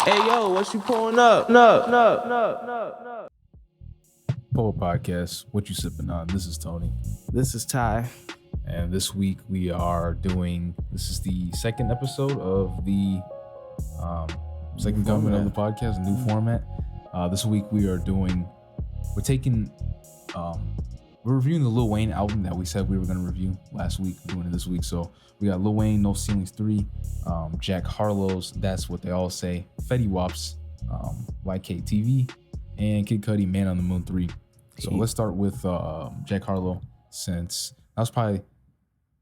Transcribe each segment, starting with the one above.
Hey yo, what you pulling up? No. Pouppodcast, what you sipping on? This is Tony. This is Ty. And this week we are doing, this is the second episode of the second coming of the podcast, a new format. This week we're reviewing the Lil Wayne album that we said we were going to review last week. We're doing it this week. So we got Lil Wayne, No Ceilings 3, Jack Harlow's That's What They All Say, Fetty Wap's YKTV, and Kid Cudi, Man on the Moon 3. So let's start with Jack Harlow, since that was probably,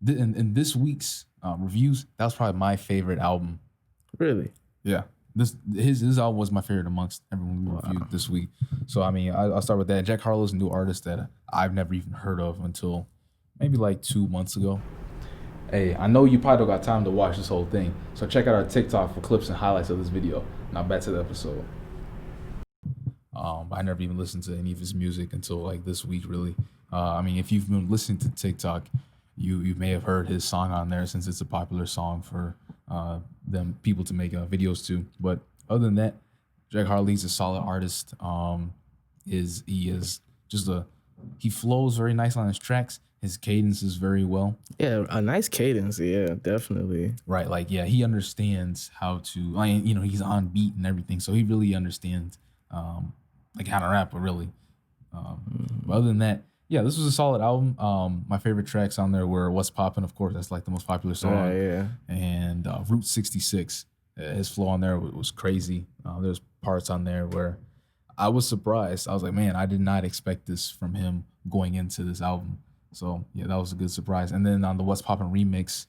in this week's reviews, that was probably my favorite album. Really? Yeah. His album was my favorite amongst everyone we reviewed this week. So, I mean, I'll start with that. Jack Harlow's a new artist that I've never even heard of until maybe like 2 months ago. Hey, I know you probably don't got time to watch this whole thing, so check out our TikTok for clips and highlights of this video. Now back to the episode. I never even listened to any of his music until like this week, really. I mean, if you've been listening to TikTok, you may have heard his song on there, since it's a popular song for them people to make videos to. But other than that, Jack Harlow's a solid artist. He flows very nice on his tracks. His cadence is very well. Yeah, a nice cadence. Yeah, definitely. Right, like, yeah, he understands how to, he's on beat and everything, so he really understands like how to rap, really. But other than that, yeah, this was a solid album. My favorite tracks on there were What's Poppin', of course, that's like the most popular song. Yeah. And Route 66. His flow on there was crazy. There's parts on there where I was surprised. I was like, man, I did not expect this from him going into this album. So yeah, that was a good surprise. And then on the What's Poppin' remix,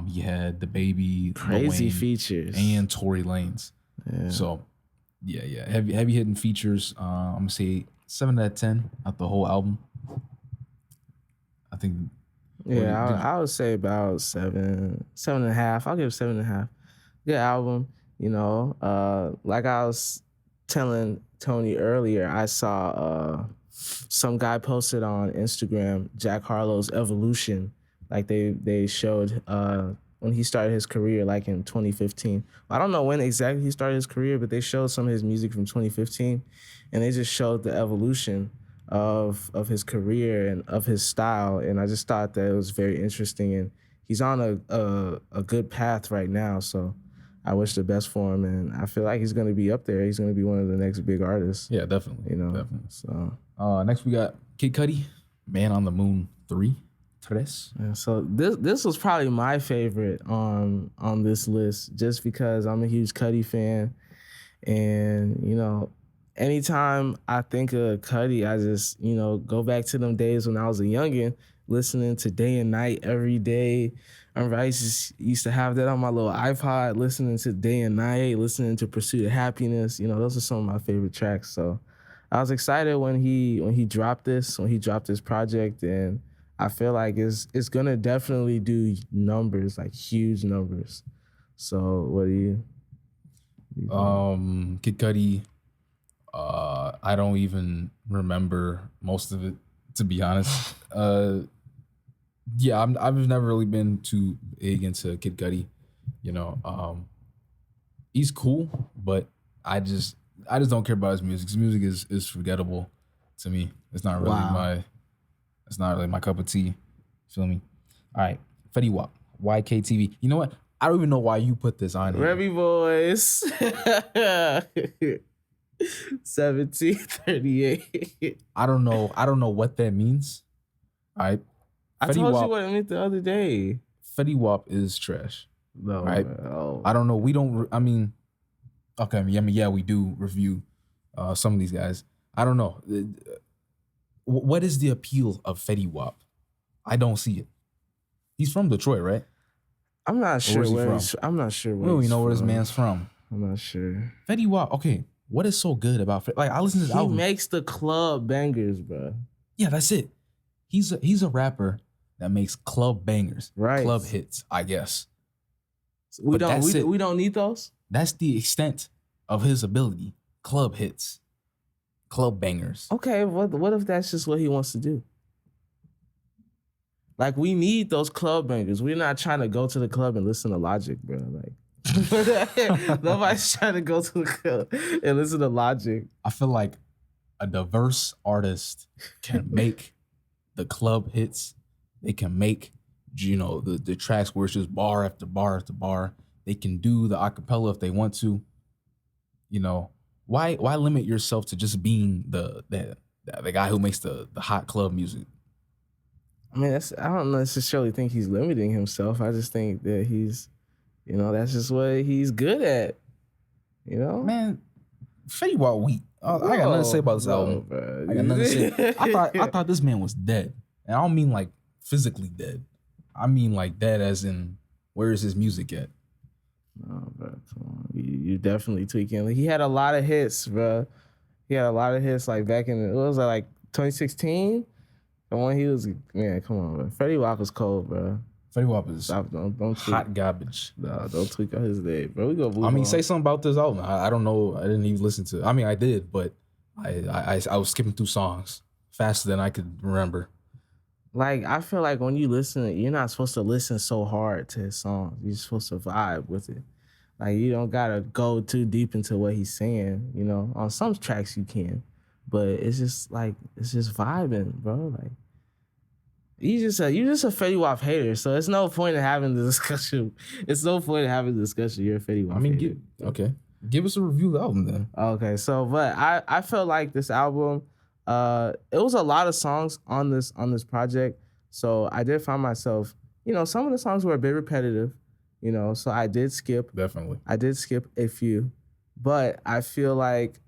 he had the Baby, crazy Lil Wayne, features, and Tory Lanez. Yeah. So yeah, heavy hitting features. I'm gonna say 7 out of 10 out the whole album. I think. Yeah, I would say about 7.5. I'll give 7.5. Good album. Like I was telling Tony earlier, I saw some guy posted on Instagram Jack Harlow's evolution. Like they showed when he started his career, like in 2015. I don't know when exactly he started his career, but they showed some of his music from 2015, and they just showed the evolution of his career and of his style. And I just thought that it was very interesting, and he's on a good path right now. So I wish the best for him, and I feel like he's going to be up there. He's going to be one of the next big artists. Yeah, definitely. Definitely. So next we got Kid Cudi, Man on the Moon 3. Yeah, so this was probably my favorite on this list, just because I'm a huge Cudi fan, and anytime I think of Cudi, I just go back to them days when I was a youngin', listening to Day and Night every day. I remember I used to have that on my little iPod, listening to Day and Night, listening to Pursuit of Happiness. Those are some of my favorite tracks. So I was excited when he dropped this project, and I feel like it's gonna definitely do numbers, like huge numbers. So what do you think? Kid Cudi, I don't even remember most of it, to be honest. Yeah, I've never really been too big into Kid Cudi. He's cool, but I just don't care about his music. His music is forgettable to me. It's not really my cup of tea. Feel me? All right, Fetty Wap, YKTV. You know what? I don't even know why you put this on here. Remy Boys. 1738. I don't know what that means. All right. I told you what it meant the other day. Fetty Wap is trash. No. Right? No. I don't know. We don't. Okay. Yeah, we do review some of these guys. I don't know. What is the appeal of Fetty Wap? I don't see it. He's from Detroit, right? I'm not sure where he's from. We don't even know where this man's from. I'm not sure. Fetty Wap. Okay. What is so good about Fetty? Like, I listen to this album. He makes the club bangers, bro. Yeah, that's it. He's a rapper that makes club bangers, right? Club hits, I guess. We don't need those. That's the extent of his ability. Club hits, club bangers. Okay, what if that's just what he wants to do? Like, we need those club bangers. We're not trying to go to the club and listen to Logic, bro. Like, Nobody's trying to go to the club and listen to Logic. I feel like a diverse artist can make the club hits. They can make, the tracks where it's just bar after bar after bar. They can do the acapella if they want to. Why limit yourself to just being the guy who makes the hot club music? I mean, I don't necessarily think he's limiting himself. I just think that he's, that's just what he's good at. Man, Fetty Wap weak. I got nothing to say about this album. Bro. I got nothing to say. I thought this man was dead, and I don't mean like physically dead. I mean like dead as in, where is his music at? No, bro, come on. You definitely tweaking. He had a lot of hits, bro. He had a lot of hits like back in, what was that, like 2016? The one he was, man, come on, bro. Fetty Wap is cold, bro. Fetty Wap is don't hot garbage. No, don't tweak on his name, bro. We gonna move on. Say something about this album. I don't know. I didn't even listen to it. I mean, I did, but I was skipping through songs faster than I could remember. Like, I feel like when you listen, you're not supposed to listen so hard to his songs. You're supposed to vibe with it. Like, you don't gotta go too deep into what he's saying, On some tracks you can, but it's just vibing, bro. Like, you're just a Fetty Wap hater, so there's no point in having the discussion. You're a Fetty Wap hater. Okay. Give us a review of the album then. Okay, so but I felt like this album, it was a lot of songs on this project. So I did find myself, some of the songs were a bit repetitive, so I did skip. Definitely. I did skip a few, but I feel like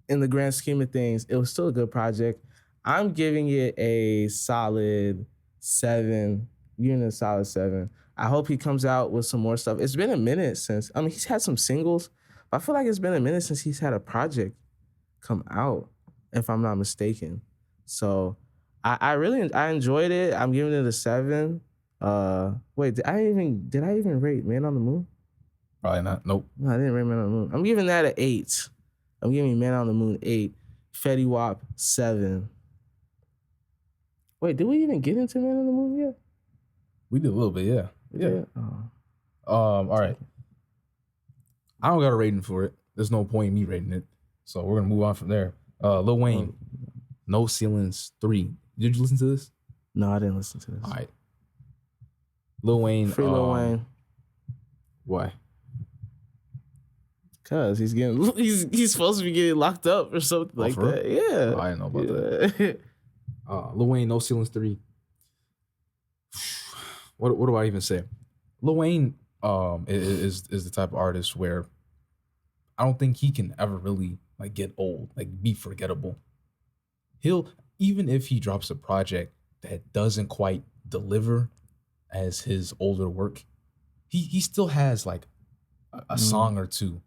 in the grand scheme of things, it was still a good project. I'm giving it a solid 7. Giving it a solid 7. I hope he comes out with some more stuff. It's been a minute since, he's had some singles, but I feel like it's been a minute since he's had a project come out, if I'm not mistaken. So I enjoyed it. I'm giving it a 7. Wait, did I even rate Man on the Moon? Probably not. Nope. No, I didn't rate Man on the Moon. I'm giving that an 8. I'm giving Man on the Moon 8. Fetty Wap 7. Wait, did we even get into Man on the Moon yet? We did a little bit, yeah. Yeah. Oh. All right. I don't got a rating for it. There's no point in me rating it. So we're gonna move on from there. Lil Wayne, No Ceilings 3. Did you listen to this? No, I didn't listen to this. All right. Lil Wayne. Free Lil Wayne. Why? Cause he's supposed to be getting locked up or something like that. Yeah. I didn't know about that. Lil Wayne, No Ceilings 3. What do I even say? Lil Wayne is the type of artist where I don't think he can ever really like get old, like be forgettable. Even if he drops a project that doesn't quite deliver as his older work, he still has like a song or two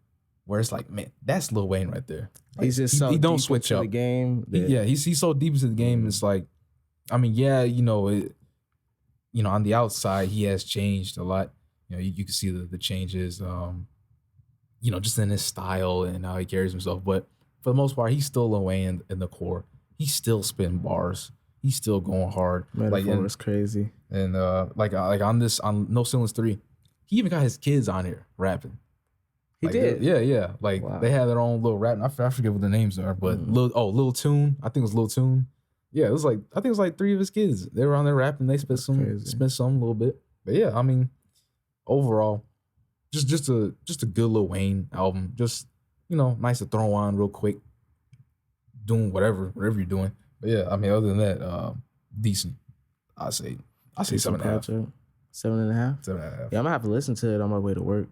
where it's like, man, that's Lil Wayne right there. Like, he's just so he don't deep switch into up the game. He's so deep into the game. It's like, I mean, yeah, on the outside he has changed a lot. You can see the changes, just in his style and how he carries himself. But for the most part, he's still Lil Wayne in the core. He's still spitting bars. He's still going hard. Metaphor is crazy. And like on No Ceilings 3, he even got his kids on here rapping. He did? Yeah. Like, wow. They had their own little rap. I forget what the names are, but Lil Tune. I think it was Lil Tune. Yeah, I think it was like 3 of his kids. They were on there rapping. They spit some a little bit. But yeah, I mean, overall, just a good Lil Wayne album. Just, nice to throw on real quick. Doing whatever you're doing. But yeah, I mean, other than that, decent. I say 7.5. 7.5? 7.5. Yeah, I'm gonna have to listen to it on my way to work.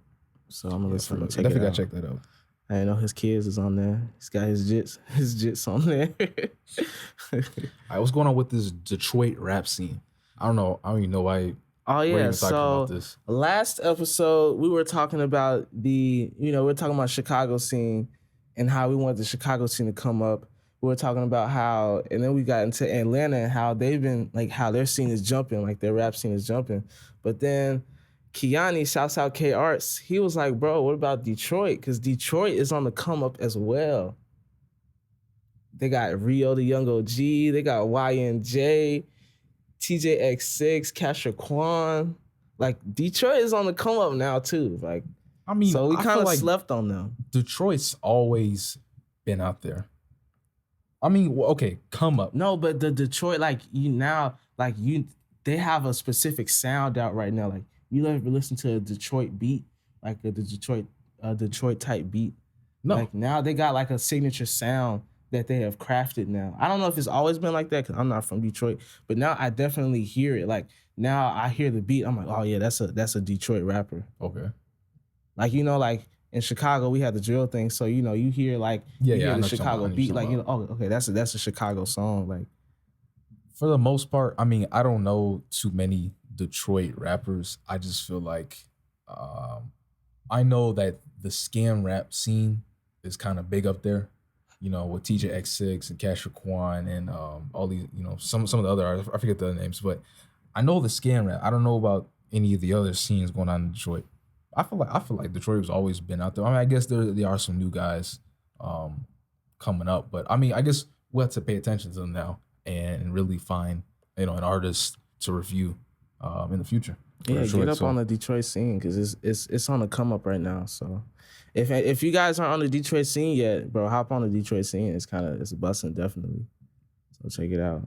So I'm gonna listen to it. Definitely gotta check that out. I know his kids is on there. He's got his jits on there. All right, what's going on with this Detroit rap scene? I don't even know why. Oh yeah, so last episode we were talking about we're talking about Chicago scene and how we want the Chicago scene to come up. We were talking about how, and then we got into Atlanta and how they've been, like, how their scene is jumping, like their rap scene is jumping. But then Kiani, shouts out K Arts, he was like, bro, what about Detroit? Because Detroit is on the come up as well. They got Rio the Young OG, they got YNJ, TJX6, Casher Quan. Like, Detroit is on the come up now too. Like, I mean, so we I kind feel of like slept on them. Detroit's always been out there. I mean, okay, come up. No, but the Detroit, they have a specific sound out right now. Like you ever listen to a Detroit beat, like the Detroit type beat. No. Like now they got like a signature sound that they have crafted now. I don't know if it's always been like that because I'm not from Detroit, but now I definitely hear it. Like now I hear the beat, I'm like, oh yeah, that's a Detroit rapper. Okay. Like like in Chicago we have the drill thing, so you hear the Chicago beat, like oh okay, that's a Chicago song. Like for the most part, I mean, I don't know too many Detroit rappers. I just feel like I know that the scam rap scene is kind of big up there. With TJX6 and Cash Raquan and all these, some of the other artists. I forget the other names, but I know the scam rap. I don't know about any of the other scenes going on in Detroit. I feel like Detroit has always been out there. I mean, I guess there are some new guys coming up, but I mean, I guess we'll have to pay attention to them now and really find an artist to review in the future. Yeah, Detroit, get up on the Detroit scene because it's on the come up right now. So if you guys aren't on the Detroit scene yet, bro, hop on the Detroit scene. It's busting definitely. So check it out.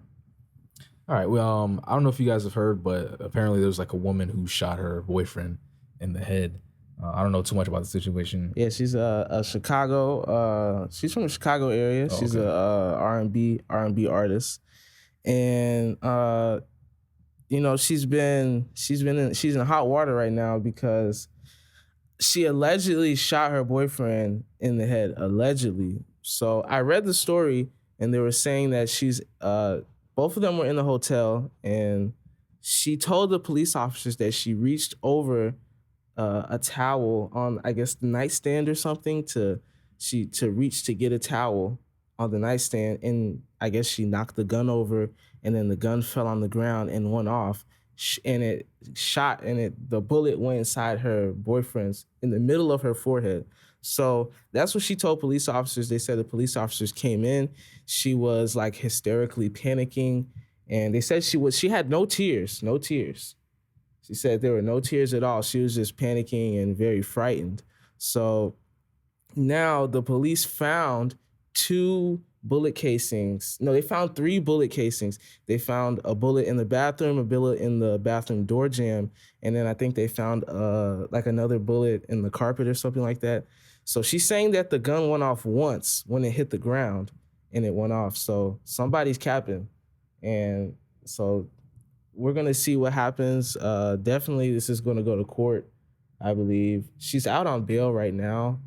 All right. Well, I don't know if you guys have heard, but apparently there's like a woman who shot her boyfriend in the head. I don't know too much about the situation. Yeah, she's a Chicago. She's from the Chicago area. She's a R&B artist, and she's in hot water right now because she allegedly shot her boyfriend in the head. Allegedly. So I read the story, and they were saying that she's both of them were in the hotel, and she told the police officers that she reached over a towel on, I guess, the nightstand or something to reach to get a towel on the nightstand, and I guess she knocked the gun over, and then the gun fell on the ground and went off, and it shot, and the bullet went inside her boyfriend's in the middle of her forehead. So that's what she told police officers. They said the police officers came in. She was like hysterically panicking, and they said she had no tears. She said there were no tears at all. She was just panicking and very frightened. So now the police found 2 bullet casings. No, they found 3 bullet casings. They found a bullet in the bathroom, a bullet in the bathroom door jamb, and then I think they found like another bullet in the carpet or something like that. So she's saying that the gun went off once when it hit the ground and it went off. So somebody's capping. And so we're going to see what happens. Definitely this is going to go to court, I believe. She's out on bail right now.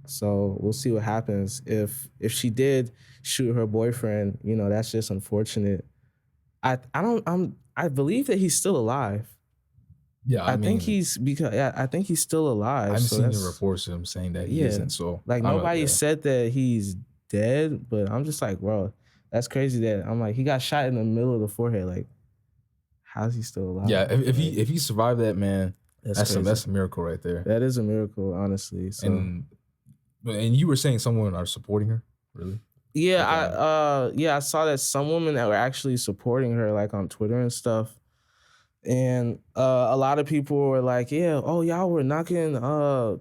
So we'll see what happens. If she did shoot her boyfriend, that's just unfortunate. I believe that he's still alive. Yeah, I think he's still alive. I've seen the reports of him saying that he isn't. So nobody said that he's dead, but I'm just like, bro, that's crazy that I'm like, he got shot in the middle of the forehead. Like, how's he still alive? Yeah, if he survived that, man, that's a miracle right there. That is a miracle, honestly. So. And you were saying someone are supporting her, really? Yeah, I saw that some women that were actually supporting her, like on Twitter and stuff. And a lot of people were like, yeah, oh, y'all were knocking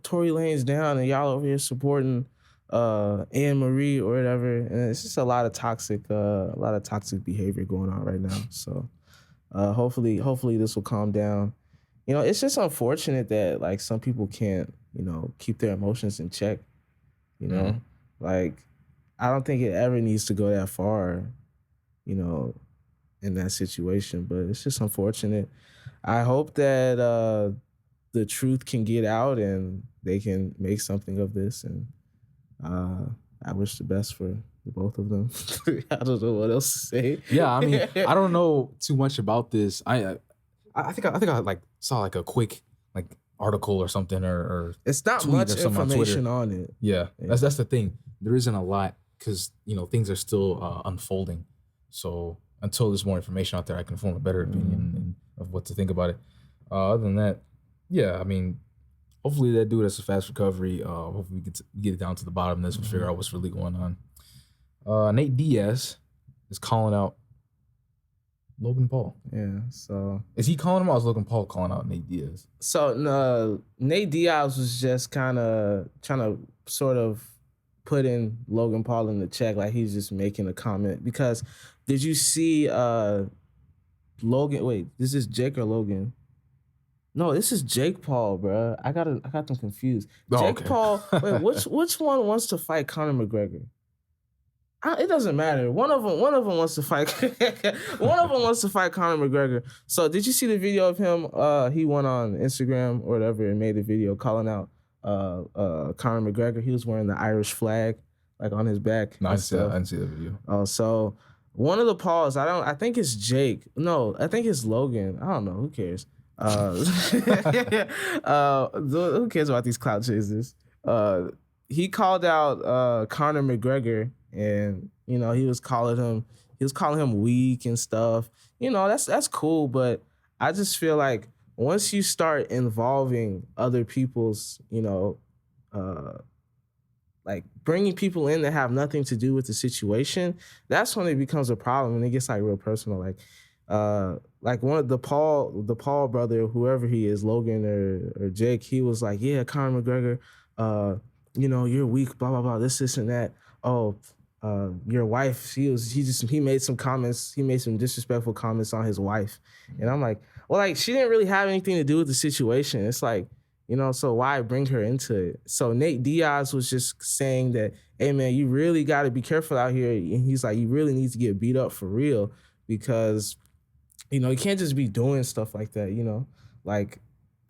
Tory Lanez down and y'all over here supporting Anne Marie or whatever. And it's just a lot of toxic behavior going on right now. So hopefully this will calm down. It's just unfortunate that like some people can't, keep their emotions in check. Like I don't think it ever needs to go that far, in that situation, but it's just unfortunate. I hope that the truth can get out and they can make something of this, and I wish the best for the both of them. I don't know what else to say. Yeah, I mean, I don't know too much about this. I think I like saw like a quick like article or something or it's not much information on it. Yeah, that's the thing. There isn't a lot because things are still unfolding. So until there's more information out there, I can form a better opinion of what to think about it. Other than that, yeah, I mean, hopefully that dude has a fast recovery. Hopefully we get down to the bottom of this and figure out what's really going on. Nate Diaz is calling out Logan Paul. Yeah, so is he calling him out? Or is Logan Paul calling out Nate Diaz? So Nate Diaz was just kind of trying to sort of put in Logan Paul in the check, like he's just making a comment. Because did you see Logan? Wait, this is Jake or Logan? No, this is Jake Paul, bro. I got them confused. Jake Paul. Wait, which one wants to fight Conor McGregor? It doesn't matter. One of them wants to fight. One of them wants to fight Conor McGregor. So did you see the video of him? He went on Instagram or whatever and made a video calling out Conor McGregor. He was wearing the Irish flag like on his back. No, I didn't see the video. Oh, so one of the Pauls. I think it's Jake. No, I think it's Logan. I don't know. Who cares? Who cares about these clout chasers? He called out Conor McGregor. And he was calling him weak and stuff. That's cool, but I just feel like once you start involving other people's, like bringing people in that have nothing to do with the situation, that's when it becomes a problem and it gets like real personal. Like one of the Paul brother, whoever he is, Logan or Jake, he was like, yeah, Conor McGregor, you're weak, blah blah blah, this and that. Oh. Your wife, he made some comments, he made some disrespectful comments on his wife. And I'm like, well, like she didn't really have anything to do with the situation. It's like, so why bring her into it? So Nate Diaz was just saying that, hey man, you really got to be careful out here. And he's like, you really need to get beat up for real because, you can't just be doing stuff like that, like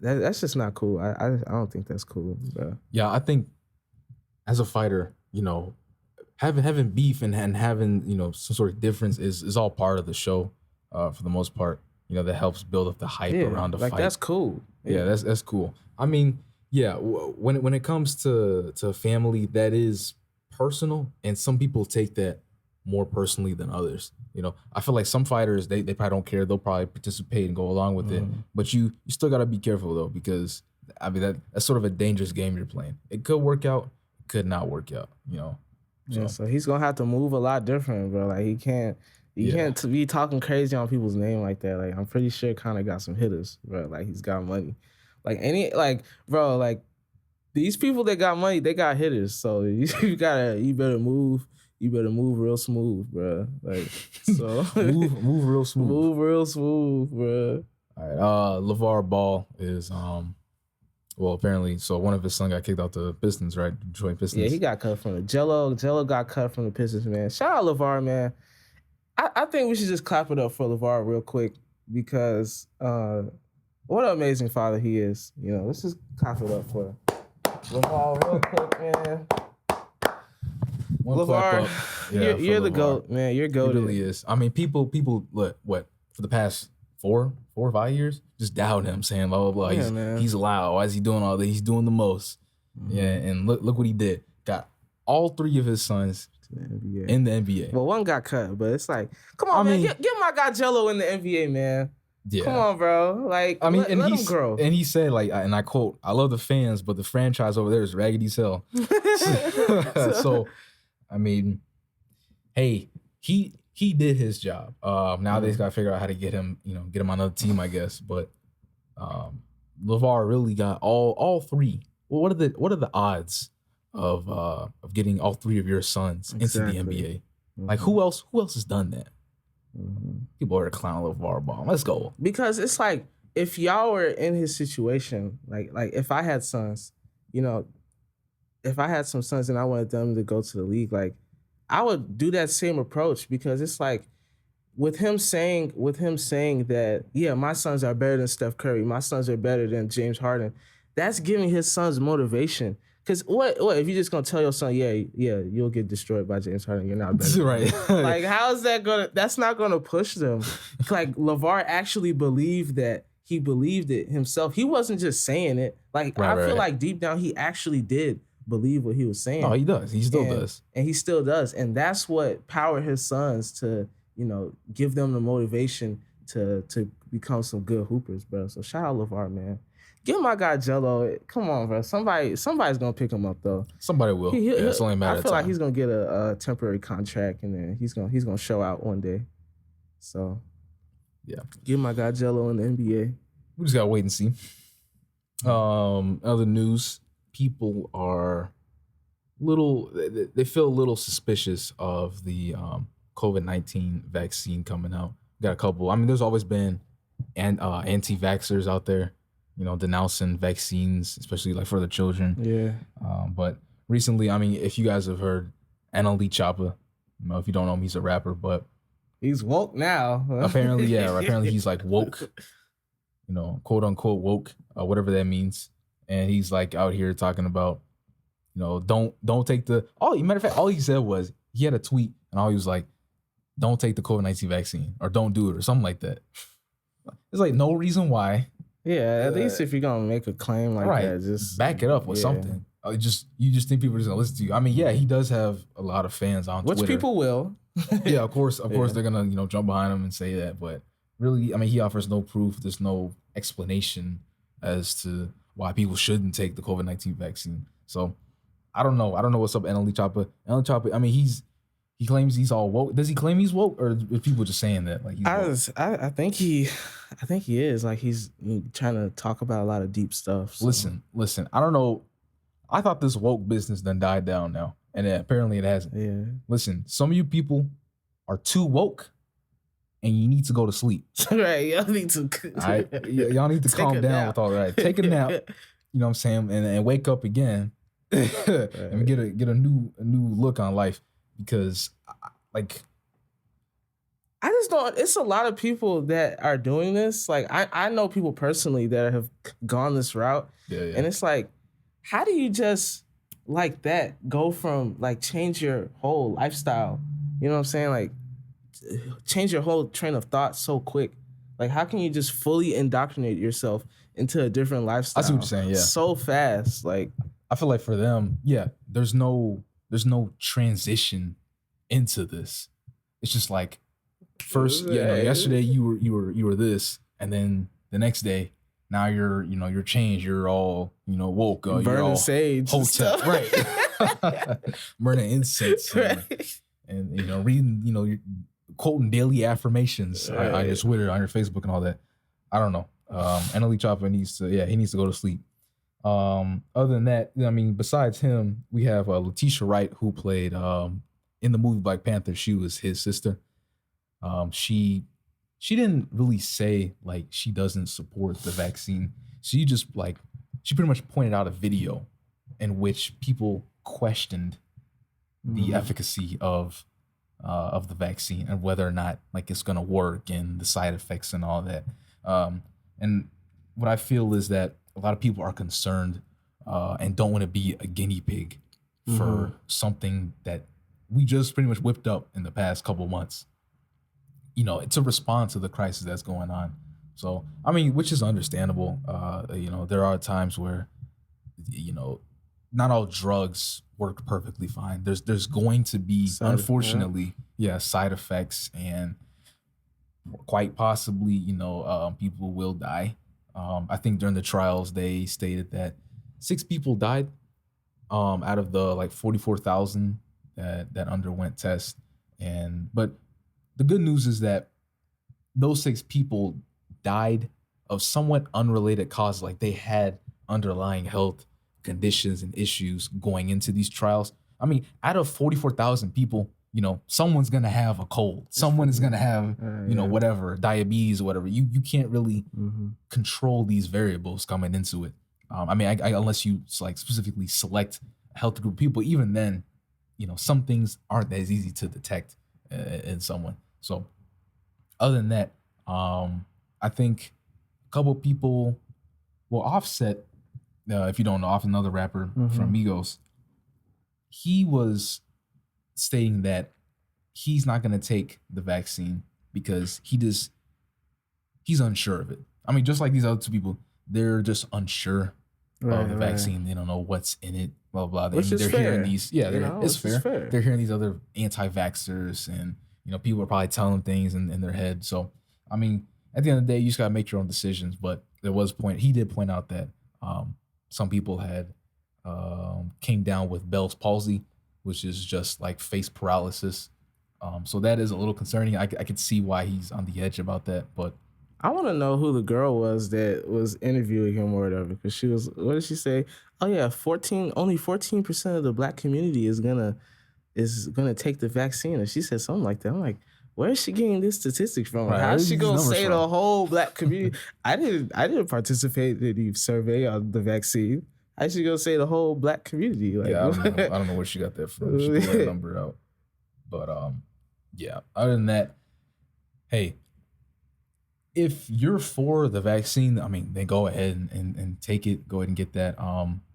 that's just not cool. I don't think that's cool, bro. Yeah, I think as a fighter, having beef and having some sort of difference is all part of the show, for the most part. That helps build up the hype around the fight. That's cool. Yeah, that's cool. I mean, yeah, when it comes to family, that is personal, and some people take that more personally than others. I feel like some fighters they probably don't care. They'll probably participate and go along with it. But you still gotta be careful though, because I mean that's sort of a dangerous game you're playing. It could work out, it could not work out. So he's gonna have to move a lot different, bro. Like he can't be talking crazy on people's name like that. Like I'm pretty sure Conor got some hitters, bro. Like he's got money. Like these people that got money, they got hitters. So you better move real smooth, bro. Like so move real smooth. Move real smooth, bro. All right. LeVar Ball is well, apparently, so one of his sons got kicked out the Pistons, right? Detroit Pistons. Yeah, he got cut from the Jello got cut from the Pistons, man. Shout out LeVar, man. I think we should just clap it up for LeVar real quick because what an amazing father he is. Let's just clap it up for LeVar real quick, man. LeVar, you're the GOAT, man. You're GOAT. He really is. I mean, people, what for the past 4 or 5 years, just doubt him, saying blah blah blah. Yeah, he's loud. Why is he doing all that? He's doing the most. Mm-hmm. Yeah, and look what he did. Got all 3 of his sons in the NBA. Well, one got cut, but it's like, come on, man, get my guy Jello in the NBA, man. Yeah. Come on, bro. Like, I mean, let him grow. And he said, like, and I quote, "I love the fans, but the franchise over there is raggedy as hell." So, I mean, hey, he did his job. Now they just gotta figure out how to get him on another team, I guess. But LeVar really got all 3. Well, what are the odds of getting all 3 of your sons into the NBA? Mm-hmm. Like who else has done that? Mm-hmm. People are clowning LeVar Ball. Let's go. Because it's like if y'all were in his situation, like if I had sons, if I had some sons and I wanted them to go to the league, like I would do that same approach because it's like with him saying that, yeah, my sons are better than Steph Curry, my sons are better than James Harden, that's giving his sons motivation. Because what if you just gonna tell your son, yeah, you'll get destroyed by James Harden, you're not better. Right. Like, how is that that's not gonna push them. Like LeVar actually believed that. He believed it himself. He wasn't just saying it. Like I feel like deep down he actually did believe what he was saying. Oh, he does. He still does. And he still does. And that's what powered his sons to, give them the motivation to become some good hoopers, bro. So shout out LeVar, man. Give my guy Jello. Come on, bro. Somebody's gonna pick him up though. Somebody will. It's only a matter of time. I feel like he's gonna get a temporary contract and then he's gonna show out one day. So Yeah. Give my guy Jello in the NBA. We just gotta wait and see. Other news, people are they feel a little suspicious of the COVID-19 vaccine coming out. Got a couple. I mean, there's always been anti-vaxxers out there, denouncing vaccines, especially like for the children. Yeah. But recently, I mean, if you guys have heard NLE Choppa, if you don't know him, he's a rapper, but he's woke now. Apparently, yeah. Apparently, he's like woke, quote unquote woke, whatever that means. And he's like out here talking about, don't take the. Matter of fact, all he said was he had a tweet, and all he was like, "Don't take the COVID-19 vaccine, or don't do it, or something like that." There's like no reason why. Yeah, at least if you're gonna make a claim like that, just back it up with something. You just think people are just gonna listen to you. I mean, yeah, he does have a lot of fans on Twitter. Which people will. Yeah, of course they're gonna jump behind him and say that. But really, I mean, he offers no proof. There's no explanation as to why people shouldn't take the COVID-19 vaccine. So I don't know what's up, NLE Choppa. NLE Choppa, I mean, he claims he's all woke. Does he claim he's woke, or are people just saying that? Like, I think he is. Like, he's trying to talk about a lot of deep stuff. So. Listen. I don't know. I thought this woke business done died down now, and apparently it hasn't. Yeah. Listen, some of you people are too woke, and you need to go to sleep. Right. Y'all need to. Y'all need to calm down with all that. Take a nap. You know what I'm saying, and wake up again, and get a new look on life. Because, like, I just don't. It's a lot of people that are doing this. Like, I know people personally that have gone this route, and it's like, how do you just like that go from like change your whole lifestyle? You know what I'm saying? Like, change your whole train of thought so quick. Like, how can you just fully indoctrinate yourself into a different lifestyle? I see what you're saying. Yeah, so fast. Like, I feel like for them, there's no transition into this. It's just like first, yesterday you were this, and then the next day, now you're changed. You're all woke. Burning you're all sage, hotel, right? Burning incense, right? And reading, you're quoting daily affirmations on your Twitter, on your Facebook, and all that. I don't know. NLE Choppa needs to go to sleep. Other than that, I mean, besides him, we have Letitia Wright, who played in the movie Black Panther. She was his sister. She didn't really say like she doesn't support the vaccine. She just she pretty much pointed out a video in which people questioned the efficacy of the vaccine and whether or not like it's gonna work and the side effects and all that. And what I feel is that a lot of people are concerned and don't want to be a guinea pig for something that we just pretty much whipped up in the past couple months. It's a response to the crisis that's going on. So, I mean, which is understandable. There are times where, not all drugs work perfectly fine. There's going to be, unfortunately, side effects, and quite possibly, people will die. I think during the trials, they stated that 6 people died out of the like 44,000 that underwent tests. But the good news is that those 6 people died of somewhat unrelated causes. Like, they had underlying health conditions and issues going into these trials. I mean, out of 44,000 people, someone's going to have a cold. Someone is going to have, whatever, diabetes or whatever. You can't really control these variables coming into it. I mean, unless you like specifically select a healthy group of people, even then, some things aren't as easy to detect in someone. So other than that, I think a couple people, Offset, if you don't know, Offset, another rapper from Migos, he was stating that he's not going to take the vaccine because he's unsure of it. I mean, just like these other 2 people, they're just unsure of the vaccine. They don't know what's in it, blah, blah, blah. They're hearing these, it's fair. They're hearing these other anti-vaxxers, and, people are probably telling them things in their head. So, I mean, at the end of the day, you just got to make your own decisions. But he did point out that some people had came down with Bell's palsy, which is just like face paralysis. So that is a little concerning. I could see why he's on the edge about that, but I want to know who the girl was that was interviewing him or whatever, because she was. What did she say? Oh yeah, only 14% of the black community is gonna take the vaccine, and she said something like that. I'm like, where is she getting this statistic from? Right, How's she gonna say from? the whole black community? I didn't participate in the survey on the vaccine. How's she gonna say the whole black community? Like, yeah, I don't know where she got that from. She pulled that number out, but yeah. Other than that, hey, if you're for the vaccine, I mean, then go ahead and take it. Go ahead and get that.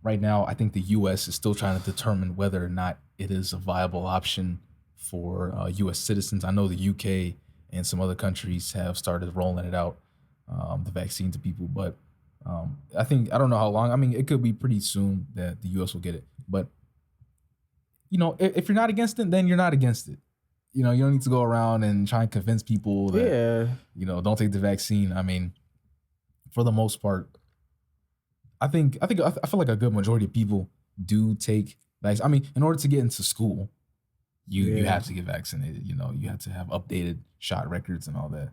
Right now, I think the U.S. is still trying to determine whether or not it is a viable option for U.S. citizens. I know the U.K. and some other countries have started rolling it out, the vaccine to people. But I don't know how long. I mean, it could be pretty soon that the U.S. will get it. But, if you're not against it, then you're not against it. You don't need to go around and try and convince people that, don't take the vaccine. I mean, for the most part, I feel like a good majority of people do take vaccine. I mean, in order to get into school, you have to get vaccinated. You have to have updated shot records and all that.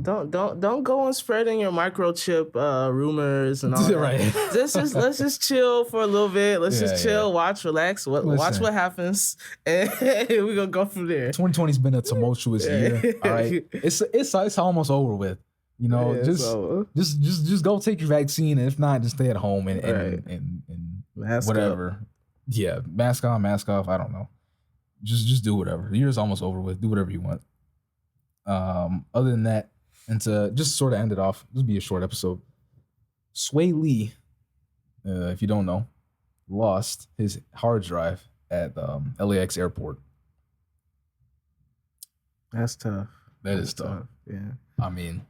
Don't go on spreading your microchip rumors and all that. Right. Let's just chill for a little bit. Let's just chill, watch, relax, watch what happens, and we're gonna go from there. 2020's been a tumultuous year. All right, it's almost over with. Just go take your vaccine, and if not, just stay at home and mask whatever. Up. Yeah, mask on, mask off. I don't know. Just do whatever. The year's almost over with. Do whatever you want. Other than that, and to just sort of end it off, this will be a short episode. Sway Lee, if you don't know, lost his hard drive at LAX airport. That's tough. That's tough. Yeah. I mean,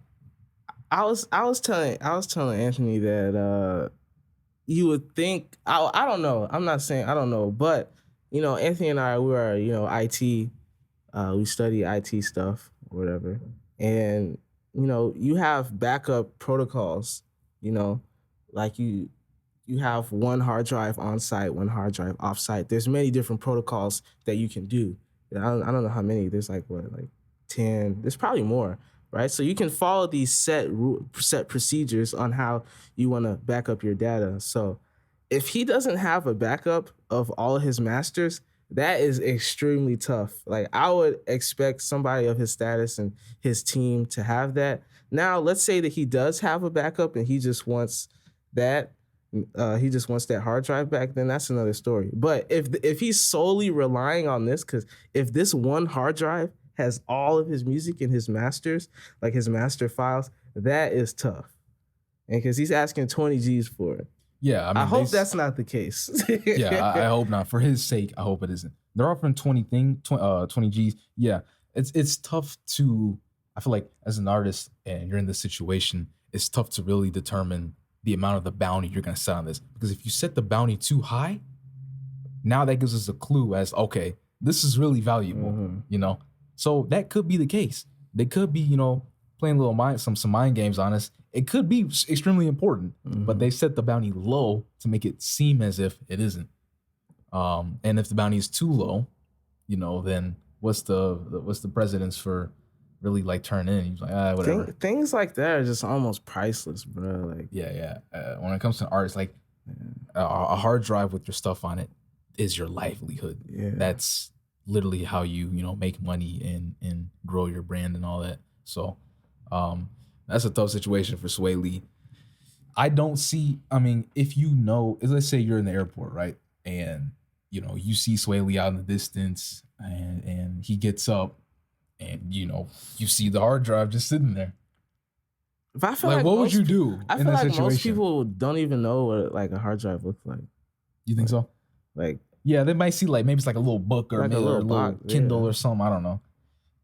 I was telling Anthony that you would think I don't know. I'm not saying I don't know, but Anthony and I, we are IT. We study IT stuff or whatever, and you have backup protocols. Like you have one hard drive on site, one hard drive off site. There's many different protocols that you can do. I don't know how many. There's like 10. There's probably more, right? So you can follow these set procedures on how you want to back up your data. So if he doesn't have a backup of all of his masters, that is extremely tough. Like, I would expect somebody of his status and his team to have that. Now, let's say that he does have a backup and he just wants that. He just wants that hard drive back, then that's another story. But if he's solely relying on this, because if this one hard drive has all of his music and his masters, like his master files, that is tough. And because he's asking 20 G's for it. Yeah, I mean, I hope that's not the case. Yeah, I hope not. For his sake, I hope it isn't. They're offering 20 G's. Yeah, it's tough to. I feel like as an artist and you're in this situation, it's tough to really determine the amount of the bounty you're gonna set on this, because if you set the bounty too high, now that gives us a clue as, okay, this is really valuable. So that could be the case. They could be playing some mind games on us. It could be extremely important, but they set the bounty low to make it seem as if it isn't. And if the bounty is too low, then what's the precedence for really turning in? He's like, whatever. Things like that are just almost priceless, bro. Like, yeah. When it comes to artists, a hard drive with your stuff on it is your livelihood. Yeah. That's literally how you make money and grow your brand and all that. So that's a tough situation for Sway Lee. I don't see, if let's say you're in the airport, right? And, you see Sway Lee out in the distance and he gets up and, you see the hard drive just sitting there. But I feel like what would you do I in feel that like situation? most people don't even know what a hard drive looks like. You think so? Yeah, they might see maybe it's a little book or maybe a little Kindle or something. I don't know.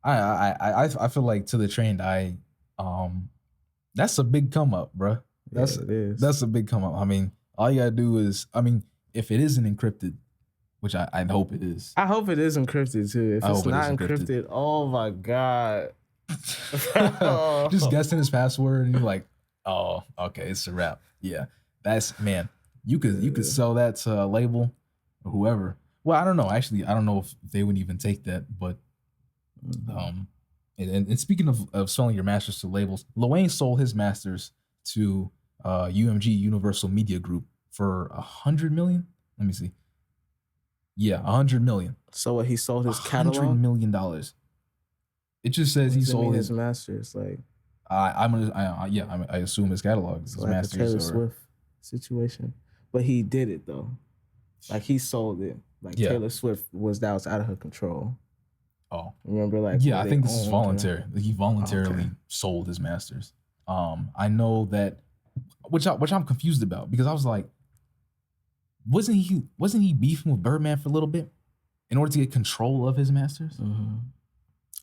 I feel like to the trained eye, that's a big come up, bro. That's a big come up. All you gotta do is, if it isn't encrypted, which I hope it is. I hope it is encrypted too. If it's not encrypted, oh my God. Just guessing his password and you're like, oh, okay, it's a wrap. Yeah, man. You could sell that to a label or whoever. Well, I don't know. Actually, I don't know if they would even take that, but And speaking of selling your masters to labels, Lil Wayne sold his masters to UMG, Universal Media Group, for $100 million. Let me see. Yeah, $100 million. So what, he sold his catalog? $100 million. It just says he sold his masters. Like, I assume his catalog, his like masters, a Taylor Swift situation. But he did it though. Like he sold it. Like Taylor Swift was out of her control. Oh, remember, like, yeah, I think this is voluntary. He voluntarily sold his masters. I know that, which I'm confused about, because I was like, wasn't he beefing with Birdman for a little bit in order to get control of his masters? Mm-hmm.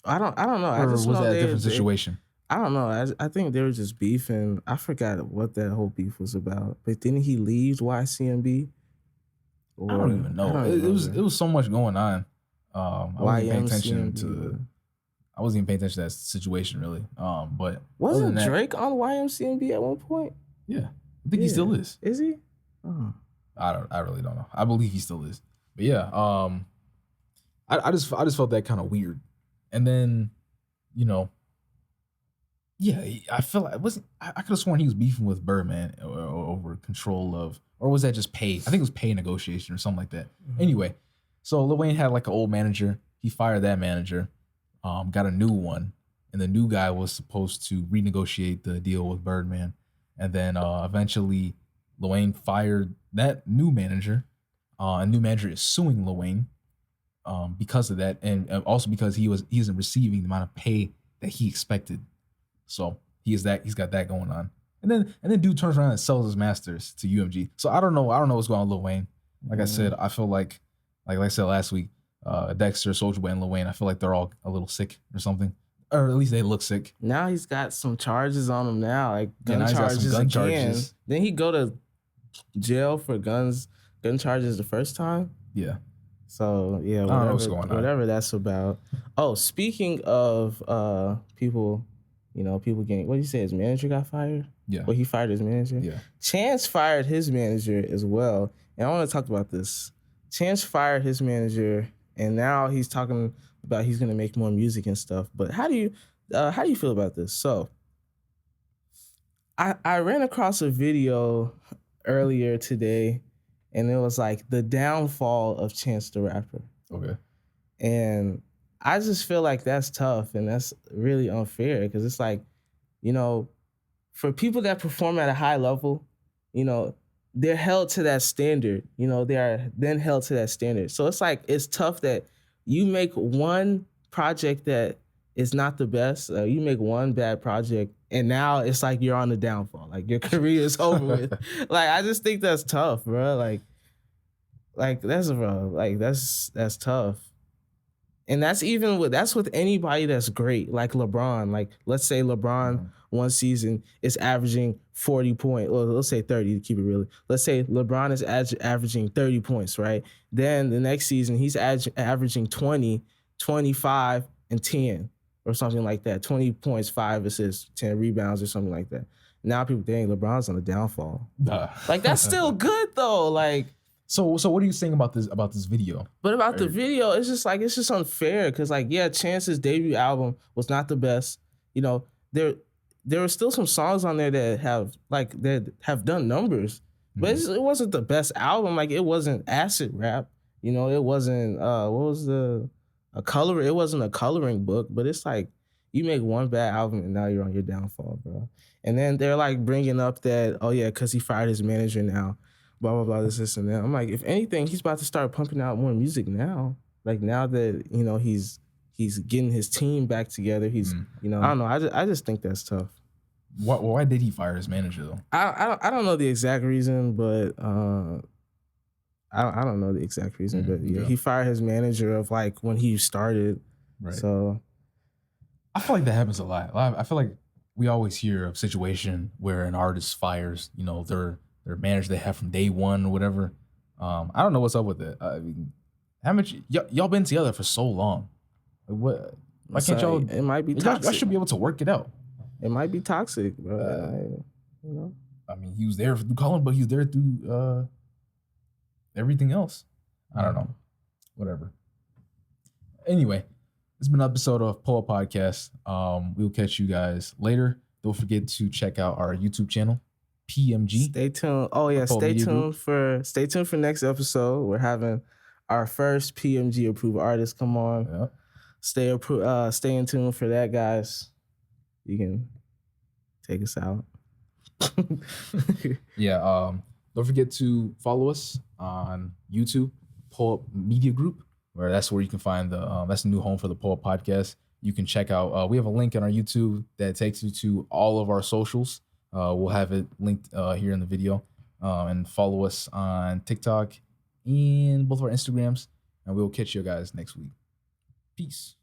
I don't know. Or was that a different situation? I don't know. I think they were just beefing. I forgot what that whole beef was about. But didn't he leave YCMB? I don't even know. It was so much going on. I wasn't paying attention to that situation really. But wasn't Drake on YMCMB at one point? Yeah, I think he still is. Is he? I really don't know. I believe he still is. But yeah, I just felt that kind of weird. And then, I felt like I could have sworn he was beefing with Birdman over control of, or was that just pay? I think it was pay negotiation or something like that. Mm-hmm. Anyway. So Lil Wayne had like an old manager. He fired that manager, got a new one, and the new guy was supposed to renegotiate the deal with Birdman. And then eventually Lil Wayne fired that new manager. A new manager is suing Lil Wayne because of that, and also because he isn't receiving the amount of pay that he expected. So he's got that going on. And then dude turns around and sells his masters to UMG. So I don't know what's going on with Lil Wayne. Like I said, I feel like I said last week, Dexter, Soulja Boy, and Lil Wayne, I feel like they're all a little sick or something. Or at least they look sick. Now he's got some charges on him now, like gun charges. Didn't he go to jail for gun charges the first time? Yeah. So, yeah, I don't know what's going on. Whatever that's about. Oh, speaking of people, people getting, what did you say, his manager got fired? Yeah. Well, he fired his manager? Yeah. Chance fired his manager as well. And I want to talk about this. Chance fired his manager, and now he's talking about he's gonna make more music and stuff. But how do you feel about this? So, I ran across a video earlier today, and it was like the downfall of Chance the Rapper. Okay. And I just feel like that's tough, and that's really unfair, because it's like, for people that perform at a high level, they're held to that standard. They are then held to that standard. So it's like, it's tough that you make one project that is not the best. You make one bad project, and now it's like you're on the downfall. Like your career is over with. Like, I just think that's tough, bro. Like that's tough. And that's with anybody that's great, like LeBron. Like, let's say LeBron one season is averaging 40 points, or let's say 30 to keep it real. Let's say LeBron is averaging 30 points, right? Then the next season, he's averaging 20, 25, and 10, or something like that. 20 points, 5 assists, 10 rebounds, or something like that. Now people think LeBron's on the downfall. Like, that's still good, though. Like, So what are you saying about this video? But about the video, it's just unfair, because Chance's debut album was not the best. There were still some songs on there that have done numbers, but it wasn't the best album. Like, it wasn't acid rap. It wasn't it wasn't a coloring book. But it's like, you make one bad album and now you're on your downfall, bro. And then they're like bringing up that, oh yeah, because he fired his manager now. Blah, blah, blah, this and that. I'm like, if anything, he's about to start pumping out more music now. Like, now that, he's getting his team back together. He's, I don't know. I just think that's tough. Why did he fire his manager, though? I don't know the exact reason, but I don't know the exact reason. But yeah, he fired his manager of like when he started. Right. So I feel like that happens a lot. I feel like we always hear of a situation where an artist fires, their manager they have from day one or whatever. I don't know what's up with it. I mean, how much y'all been together for so long? Like, what? Why can't y'all? It might be toxic. Y'all should be able to work it out. It might be toxic, bro. I mean, he was there through Colin, but he was there through everything else. I don't know. Whatever. Anyway, It's been an episode of Poa Podcast. We'll catch you guys later. Don't forget to check out our YouTube channel, PMG. Stay tuned. Oh yeah, stay tuned for next episode. We're having our first PMG approved artist come on. Yeah. Stay in tune for that, guys. You can take us out. Yeah. Don't forget to follow us on YouTube, poupmediagroup, that's where you can find that's the new home for the Poa Podcast. You can check out. We have a link on our YouTube that takes you to all of our socials. We'll have it linked here in the video, and follow us on TikTok and both of our Instagrams. And we'll catch you guys next week. Peace.